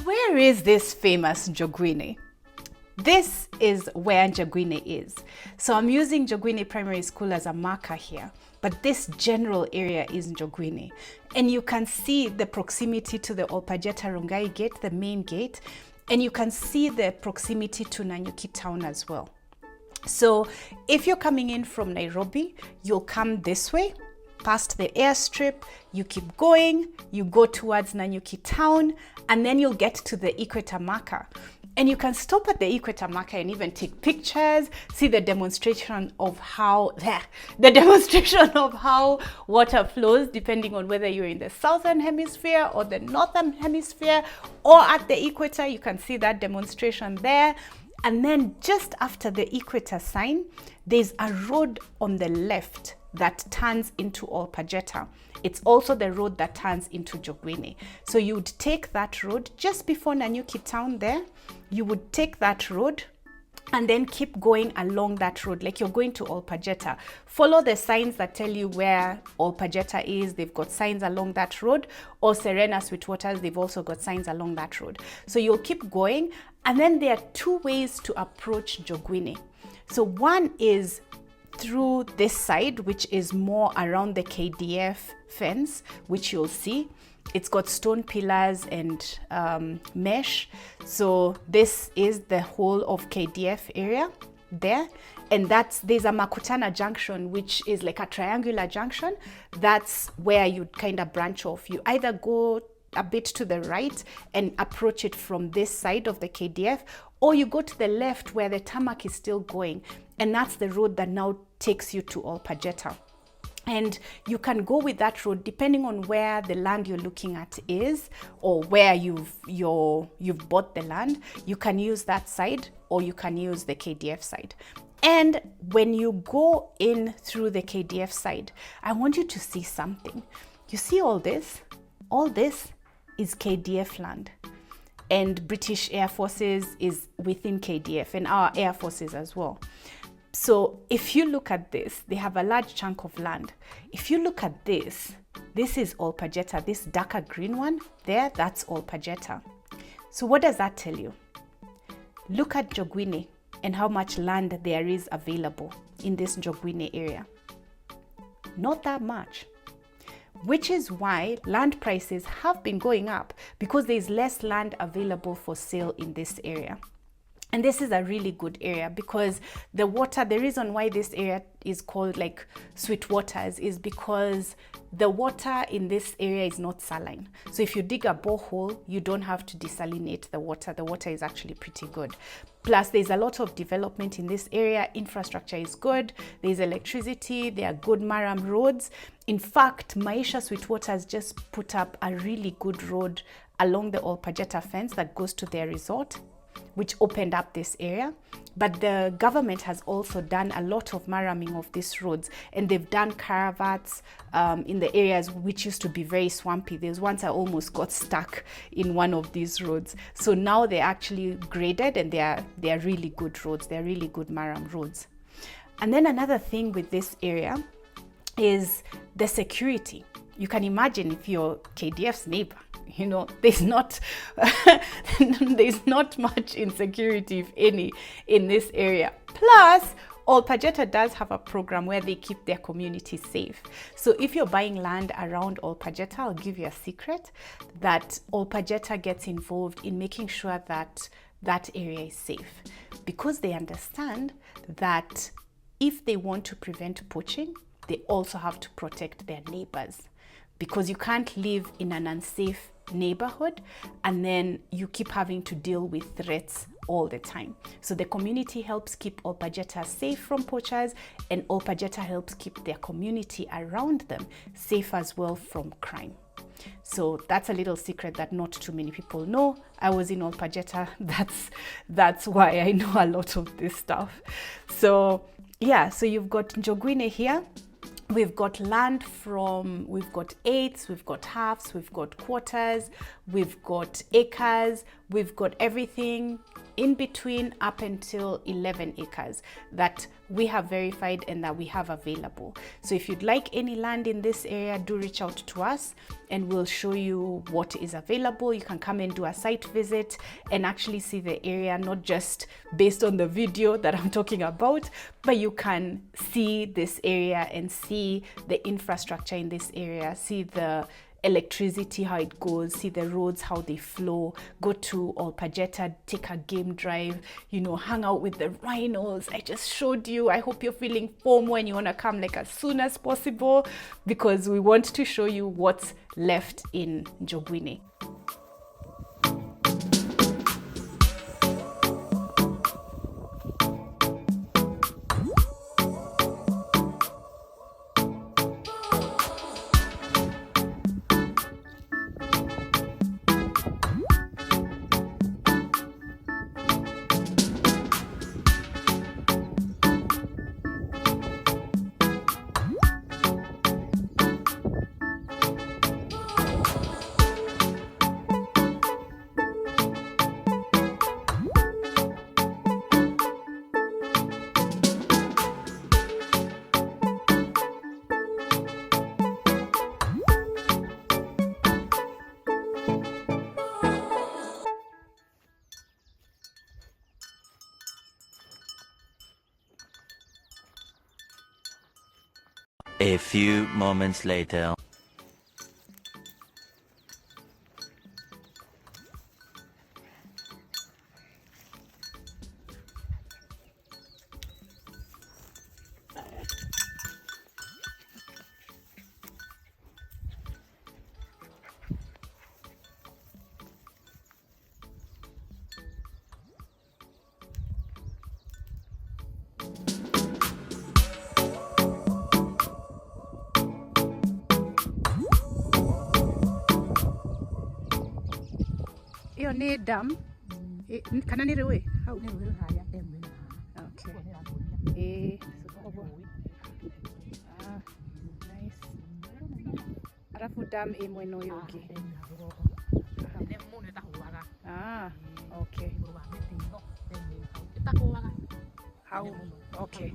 where is this famous Njoguini? This is where Njoguini is. So I'm using Njoguini Primary School as a marker here, but this general area is Njoguini. And you can see the proximity to the Olpajeta Rongai gate, the main gate, and you can see the proximity to Nanyuki town as well. So if you're coming in from Nairobi, you'll come this way, past the airstrip, you keep going, you go towards Nanyuki town, and then you'll get to the equator marker. And you can stop at the equator marker and even take pictures, see the demonstration of how water flows, depending on whether you're in the southern hemisphere or the northern hemisphere, or at the equator. You can see that demonstration there. And then just after the equator sign, there's a road on the left that turns into Olpajeta. It's also the road that turns into Njoguini. So you would take that road just before Nanyuki town there. You would take that road and then keep going along that road like you're going to Olpajeta. Follow the signs that tell you where Olpajeta is. They've got signs along that road. Or Njoguini-Sweetwaters, they've also got signs along that road. So you'll keep going. And then there are two ways to approach Njoguini. So one is through this side, which is more around the KDF fence, which you'll see. It's got stone pillars and mesh. So this is the whole of KDF area there. And there's a Makutana junction, which is like a triangular junction. That's where you kind of branch off. You either go a bit to the right and approach it from this side of the KDF, or you go to the left where the tarmac is still going. And that's the road that now takes you to Olpajeta. And you can go with that road depending on where the land you're looking at is, or where you've bought the land. You can use that side, or you can use the KDF side. And when you go in through the KDF side, I want you to see something. You see all this? All this is KDF land. And British Air Forces is within KDF, and our Air Forces as well. So if you look at this, they have a large chunk of land. If you look at this is Olpajeta. This darker green one there, that's Olpajeta. So what does that tell you? Look at Njoguini and how much land there is available in this Njoguini area. Not that much. Which is why land prices have been going up, because there's less land available for sale in this area. And this is a really good area because the water, the reason why this area is called like Sweetwaters is because the water in this area is not saline. So if you dig a borehole, you don't have to desalinate the water. The water is actually pretty good. Plus, there's a lot of development in this area. Infrastructure is good. There's electricity. There are good maram roads. In fact, Maisha Sweetwaters just put up a really good road along the Olpajeta fence that goes to their resort, which opened up this area. But the government has also done a lot of maraming of these roads, and they've done caravats in the areas which used to be very swampy. There's once I almost got stuck in one of these roads. So now they're actually graded, and they're really good roads. They're really good maram roads. And then another thing with this area is the security. You can imagine if you're KDF's neighbor, you know, there's not much insecurity, if any, in this area. Plus, Olpajeta does have a program where they keep their community safe. So if you're buying land around Olpajeta, I'll give you a secret that Olpajeta gets involved in making sure that that area is safe, because they understand that if they want to prevent poaching, they also have to protect their neighbors, because you can't live in an unsafe neighborhood and then you keep having to deal with threats all the time. So the community helps keep Olpajeta safe from poachers, and Olpajeta helps keep their community around them safe as well from crime. So that's a little secret that not too many people know. I was in Olpajeta. That's why I know a lot of this stuff. So yeah, so you've got Njoguini here. We've got land we've got eighths, we've got halves, we've got quarters, we've got acres, we've got everything in between up until 11 acres that we have verified and that we have available. So if you'd like any land in this area, do reach out to us and we'll show you what is available. You can come and do a site visit and actually see the area, not just based on the video that I'm talking about, but you can see this area and see the infrastructure in this area, see the electricity, how it goes, see the roads, how they flow, go to Olpajeta, take a game drive, you know, hang out with the rhinos. I just showed you. I hope you're feeling FOMO and you want to come like as soon as possible, because we want to show you what's left in Njoguini. A few moments later. Iyo ni dam. Kana ni rewe? How? Okay. Nice. Alafu dam imwe no yogi. Okay. How? Okay.